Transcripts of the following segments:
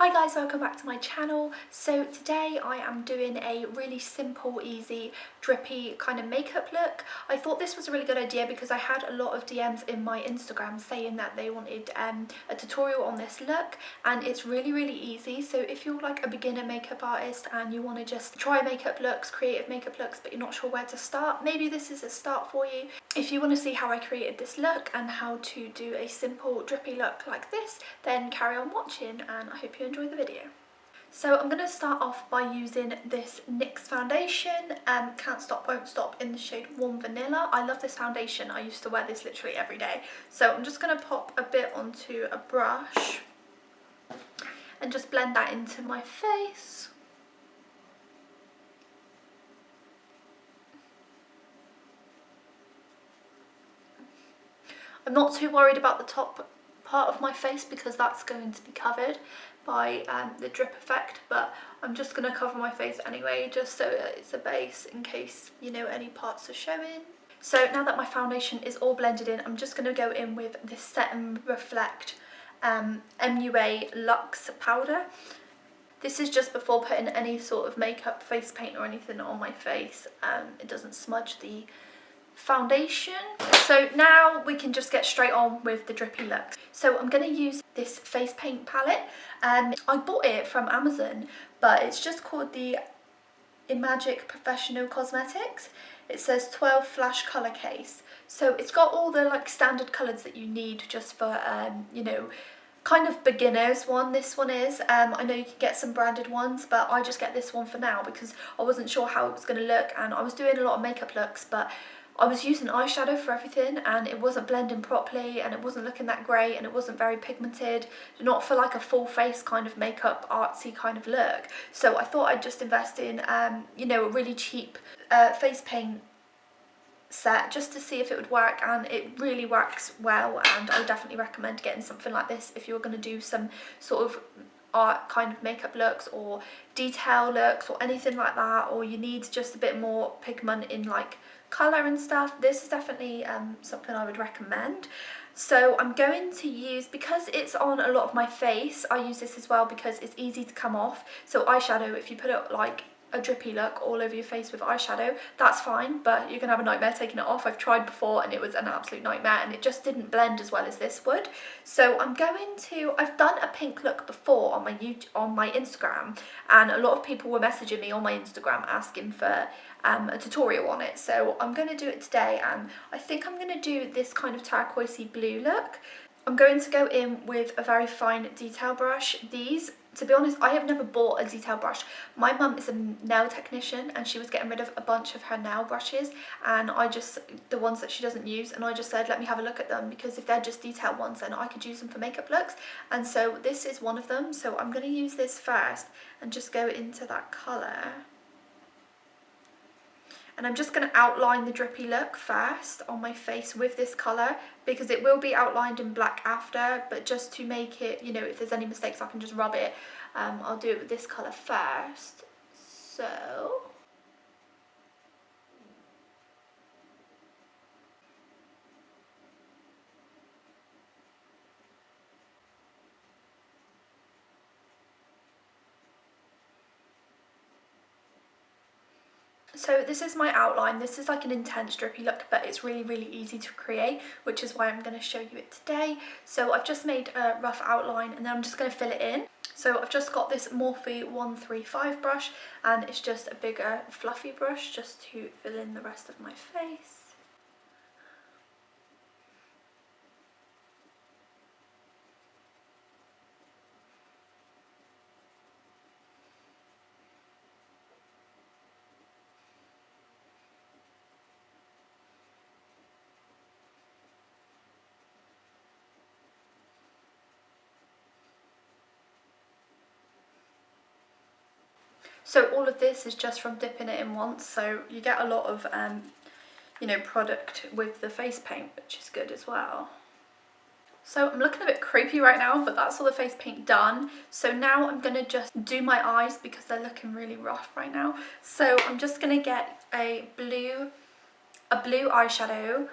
Hi guys, welcome back to my channel. So today I am doing a really simple, easy, drippy kind of makeup look. I thought this was a really good idea because I had a lot of DMs in my Instagram saying that they wanted a tutorial on this look, and it's really easy. So if you're like a beginner makeup artist and you want to just try makeup looks, creative makeup looks, but you're not sure where to start, maybe this is a start for you. If you want to see how I created this look and how to do a simple drippy look like this, then carry on watching and I hope you enjoy the video. So I'm going to start off by using this NYX foundation, Can't Stop Won't Stop in the shade Warm Vanilla. I love this foundation, I used to wear this literally every day. So I'm just going to pop a bit onto a brush and just blend that into my face. I'm not too worried about the top part of my face because that's going to be covered by the drip effect, but I'm just going to cover my face anyway just so that it's a base in case, you know, any parts are showing. So now that my foundation is all blended in, I'm just going to go in with this Set and Reflect MUA Luxe powder. This is just before putting any sort of makeup, face paint or anything on my face. It doesn't smudge the foundation. So now we can just get straight on with the drippy look. So I'm going to use this face paint palette. I bought it from Amazon, but it's just called the Imagic Professional Cosmetics. It says 12 flash color case. So it's got all the like standard colors that you need just for you know, kind of beginners one. This one is I know you can get some branded ones, but I just get this one for now because I wasn't sure how it was going to look, and I was doing a lot of makeup looks, but I was using eyeshadow for everything and it wasn't blending properly and it wasn't looking that great and it wasn't very pigmented, not for like a full face kind of makeup artsy kind of look. So I thought I'd just invest in you know, a really cheap face paint set just to see if it would work, and it really works well, and I would definitely recommend getting something like this if you're going to do some sort of art kind of makeup looks or detail looks or anything like that, or you need just a bit more pigment in like colour and stuff. This is definitely something I would recommend. So I'm going to use, because it's on a lot of my face, I use this as well because it's easy to come off. So eyeshadow, if you put it like a drippy look all over your face with eyeshadow, that's fine, but you're gonna have a nightmare taking it off. I've tried before and it was an absolute nightmare and it just didn't blend as well as this would. So I'm going to, I've done a pink look before on my Instagram, and a lot of people were messaging me on my Instagram asking for a tutorial on it. So I'm going to do it today, and I think I'm going to do this kind of turquoisey blue look. I'm going to go in with a very fine detail brush. These, to be honest, I have never bought a detail brush. My mum is a nail technician and she was getting rid of a bunch of her nail brushes, and the ones that she doesn't use, and I just said let me have a look at them, because if they're just detail ones then I could use them for makeup looks, and so this is one of them. So I'm going to use this first and just go into that colour. And I'm just going to outline the drippy look first on my face with this colour, because it will be outlined in black after, but just to make it, you know, if there's any mistakes I can just rub it. I'll do it with this colour first. So this is my outline. This is like an intense drippy look, but it's really easy to create, which is why I'm going to show you it today. So I've just made a rough outline and then I'm just going to fill it in. So I've just got this Morphe 135 brush, and it's just a bigger fluffy brush just to fill in the rest of my face. So all of this is just from dipping it in once, so you get a lot of you know, product with the face paint, which is good as well. So I'm looking a bit creepy right now, but that's all the face paint done. So now I'm going to just do my eyes because they're looking really rough right now. So I'm just going to get a blue eyeshadow.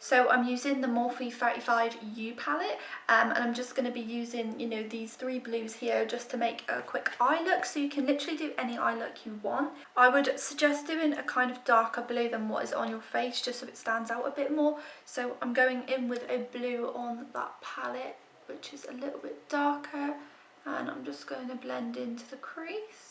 So I'm using the Morphe 35U palette, and I'm just going to be using, you know, these 3 blues here just to make a quick eye look. So you can literally do any eye look you want. I would suggest doing a kind of darker blue than what is on your face, just so it stands out a bit more. So I'm going in with a blue on that palette, which is a little bit darker, and I'm just going to blend into the crease.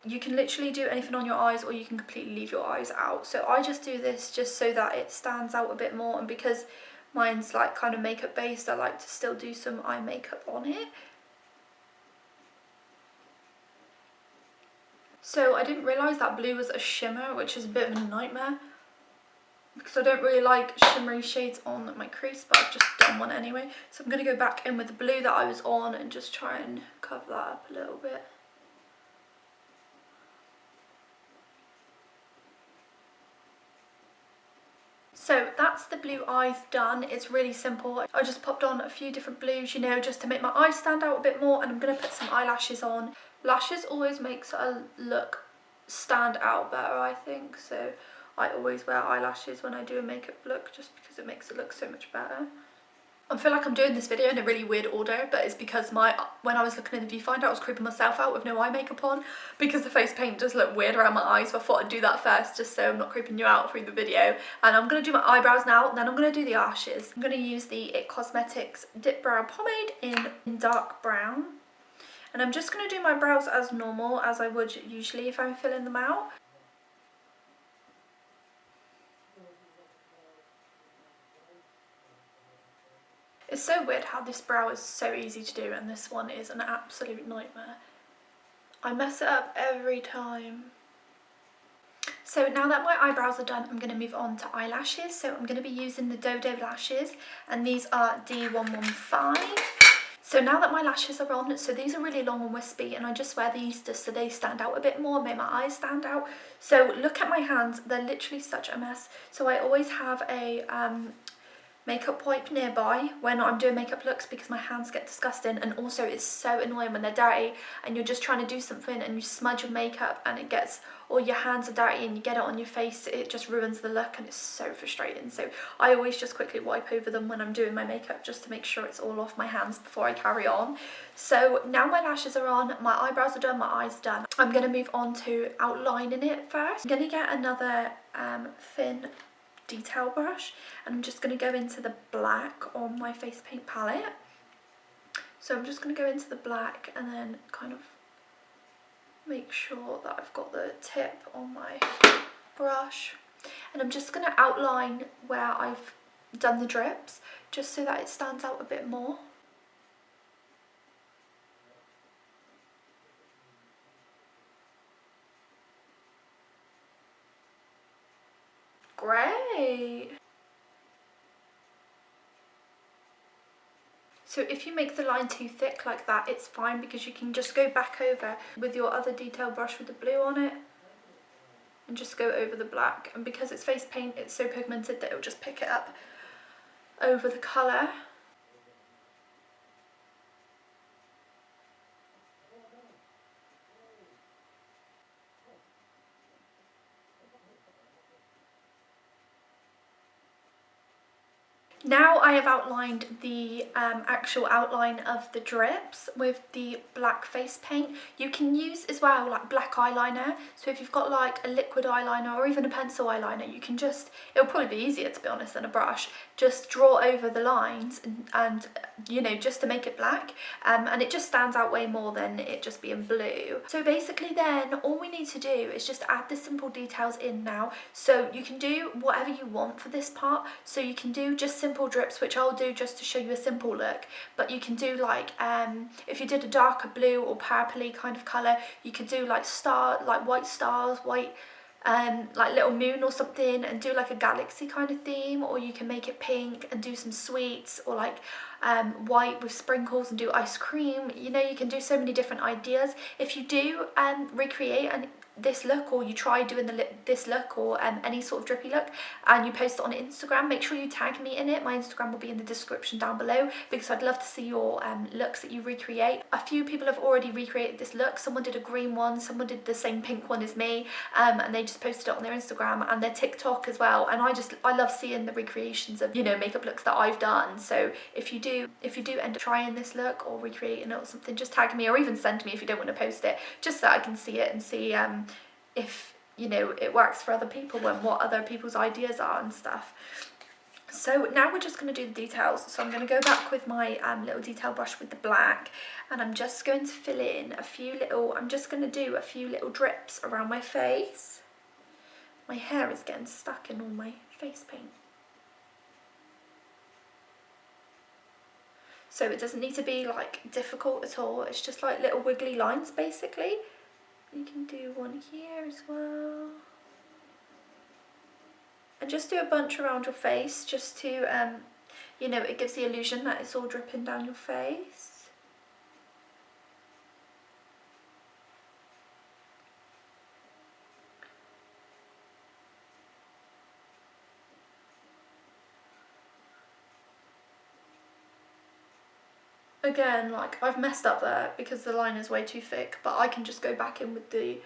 You can literally do anything on your eyes, or you can completely leave your eyes out. So I just do this just so that it stands out a bit more, and because mine's like kind of makeup based, I like to still do some eye makeup on it. So I didn't realise that blue was a shimmer, which is a bit of a nightmare because I don't really like shimmery shades on my crease, but I've just done one anyway. So I'm going to go back in with the blue that I was on and just try and cover that up a little bit. So that's the blue eyes done. It's really simple. I just popped on a few different blues, you know, just to make my eyes stand out a bit more, and I'm going to put some eyelashes on. Lashes always makes a look stand out better, I think, so I always wear eyelashes when I do a makeup look just because it makes it look so much better. I feel like I'm doing this video in a really weird order, but it's because when I was looking in the viewfinder I was creeping myself out with no eye makeup on because the face paint does look weird around my eyes, so I thought I'd do that first just so I'm not creeping you out through the video. And I'm going to do my eyebrows now, then I'm going to do the lashes. I'm going to use the TIK Cosmetics Dip Brow Pomade in dark brown. And I'm just going to do my brows as normal as I would usually if I'm filling them out. It's so weird how this brow is so easy to do and this one is an absolute nightmare. I mess it up every time. So now that my eyebrows are done, I'm going to move on to eyelashes. So I'm going to be using the Dodo lashes, and these are D115. So now that my lashes are on, so these are really long and wispy, and I just wear these just so they stand out a bit more, make my eyes stand out. So look at my hands, they're literally such a mess. So I always have a makeup wipe nearby when I'm doing makeup looks because my hands get disgusting, and also it's so annoying when they're dirty and you're just trying to do something and you smudge your makeup and it gets, or your hands are dirty and you get it on your face, it just ruins the look and it's so frustrating. So I always just quickly wipe over them when I'm doing my makeup just to make sure it's all off my hands before I carry on. So now my lashes are on, my eyebrows are done, my eyes are done. I'm going to move on to outlining it first. I'm going to get another thin detail brush, and I'm just going to go into the black on my face paint palette. So I'm just going to go into the black and then kind of make sure that I've got the tip on my brush, and I'm just going to outline where I've done the drips just so that it stands out a bit more. Great! So if you make the line too thick like that, it's fine because you can just go back over with your other detail brush with the blue on it and just go over the black. And because it's face paint, it's so pigmented that it'll just pick it up over the colour. Now I have outlined the actual outline of the drips with the black face paint. You can use as well like black eyeliner, so if you've got like a liquid eyeliner or even a pencil eyeliner, you can just, it'll probably be easier to be honest than a brush, just draw over the lines and you know, just to make it black, and it just stands out way more than it just being blue. So basically then all we need to do is just add the simple details in now. So you can do whatever you want for this part, so you can do just simple drips, which I'll do just to show you a simple look, but you can do like if you did a darker blue or purpley kind of colour, you could do like white stars, white like little moon or something, and do like a galaxy kind of theme, or you can make it pink and do some sweets, or like white with sprinkles and do ice cream. You know, you can do so many different ideas. If you do recreate this look, or you try doing this look, or any sort of drippy look, and you post it on Instagram, make sure you tag me in it. My Instagram will be in the description down below, because I'd love to see your looks that you recreate. A few people have already recreated this look. Someone did a green one, someone did the same pink one as me, and they just posted it on their Instagram and their TikTok as well. And I love seeing the recreations of, you know, makeup looks that I've done. So if you do end up trying this look or recreating it or something, just tag me, or even send me if you don't want to post it, just so I can see it and see if, you know, it works for other people and what other people's ideas are and stuff. So now we're just going to do the details. So I'm going to go back with my little detail brush with the black, and I'm just going to fill in a few little, I'm just going to do a few little drips around my face. My hair is getting stuck in all my face paint. So it doesn't need to be like difficult at all, it's just like little wiggly lines basically. You can do one here as well. And just do a bunch around your face, just to, you know, it gives the illusion that it's all dripping down your face. Again, like, I've messed up there because the line is way too thick, but I can just go back in with the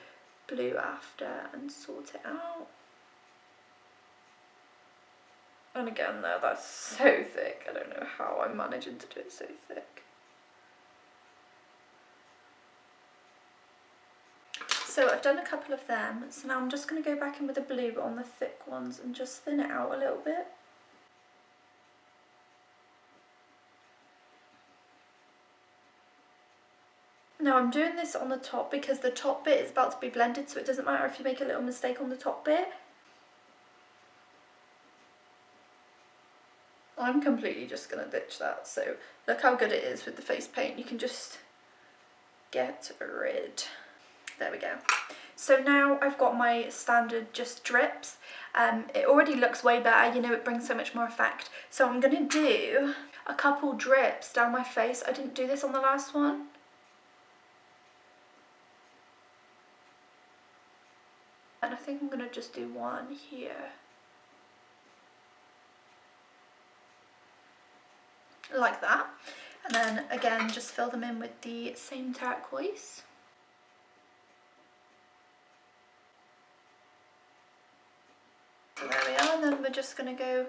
blue after and sort it out. And again though, that's so thick, I don't know how I'm managing to do it so thick. So I've done a couple of them, so now I'm just going to go back in with the blue on the thick ones and just thin it out a little bit. Now I'm doing this on the top because the top bit is about to be blended, so it doesn't matter if you make a little mistake on the top bit. I'm completely just going to ditch that, so look how good it is with the face paint. You can just get rid. There we go. So now I've got my standard just drips. It already looks way better, you know, it brings so much more effect. So I'm going to do a couple drips down my face. I didn't do this on the last one. And I think I'm going to just do one here. Like that. And then again, just fill them in with the same turquoise. So there we are, and then we're just going to go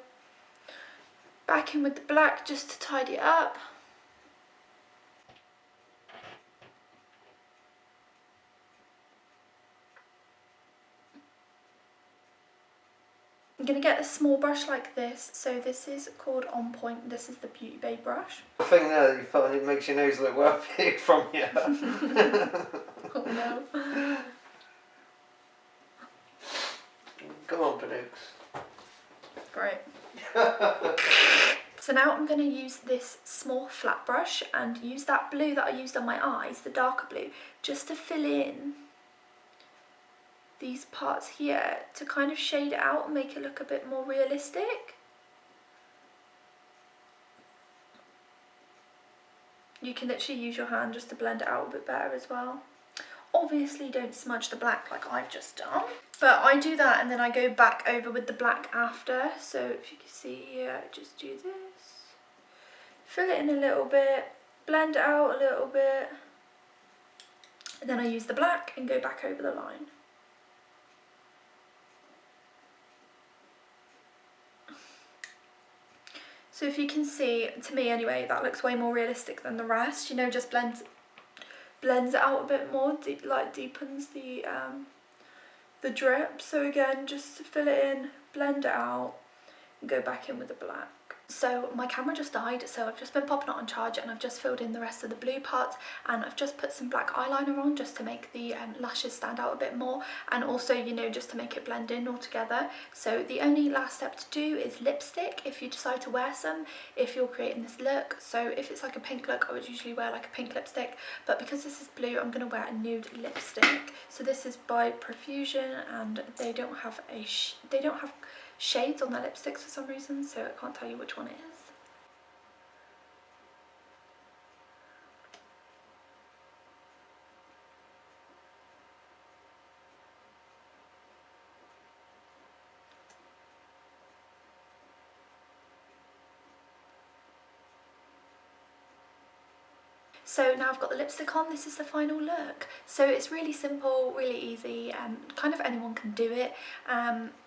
back in with the black just to tidy it up. I'm going to get a small brush like this, so this is called On Point, this is the Beauty Bay brush. The thing there that you put on, it makes your nose look well big from here. Oh no. Come on, Pedux. Great. So now I'm going to use this small flat brush and use that blue that I used on my eyes, the darker blue, just to fill in these parts here to kind of shade it out and make it look a bit more realistic. You can literally use your hand just to blend it out a bit better as well. Obviously don't smudge the black like I've just done, but I do that and then I go back over with the black after. So if you can see here, I just do this, fill it in a little bit, blend it out a little bit, and then I use the black and go back over the line. So if you can see, to me anyway, that looks way more realistic than the rest, you know, just blends it out a bit more, like deepens the drip. So again, just fill it in, blend it out, and go back in with the black. So my camera just died, so I've just been popping it on charge and I've just filled in the rest of the blue parts, and I've just put some black eyeliner on just to make the lashes stand out a bit more, and also, you know, just to make it blend in all together. So the only last step to do is lipstick, if you decide to wear some, if you're creating this look. So if it's like a pink look, I would usually wear like a pink lipstick, but because this is blue, I'm going to wear a nude lipstick. So this is by Profusion, and they don't have shades on their lipsticks for some reason, so I can't tell you which one it is. So now I've got the lipstick on, this is the final look. So it's really simple, really easy, and kind of anyone can do it.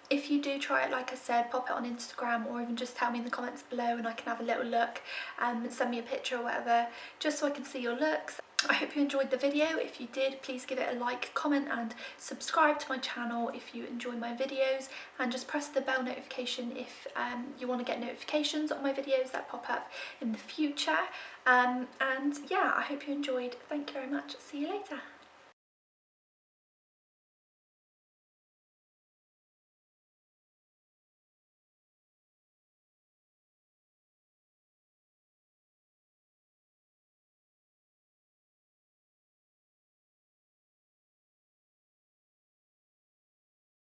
If you do try it, like I said, pop it on Instagram or even just tell me in the comments below and I can have a little look and send me a picture or whatever, just so I can see your looks. I hope you enjoyed the video. If you did, please give it a like, comment and subscribe to my channel if you enjoy my videos, and just press the bell notification if you want to get notifications on my videos that pop up in the future. And yeah, I hope you enjoyed. Thank you very much. See you later.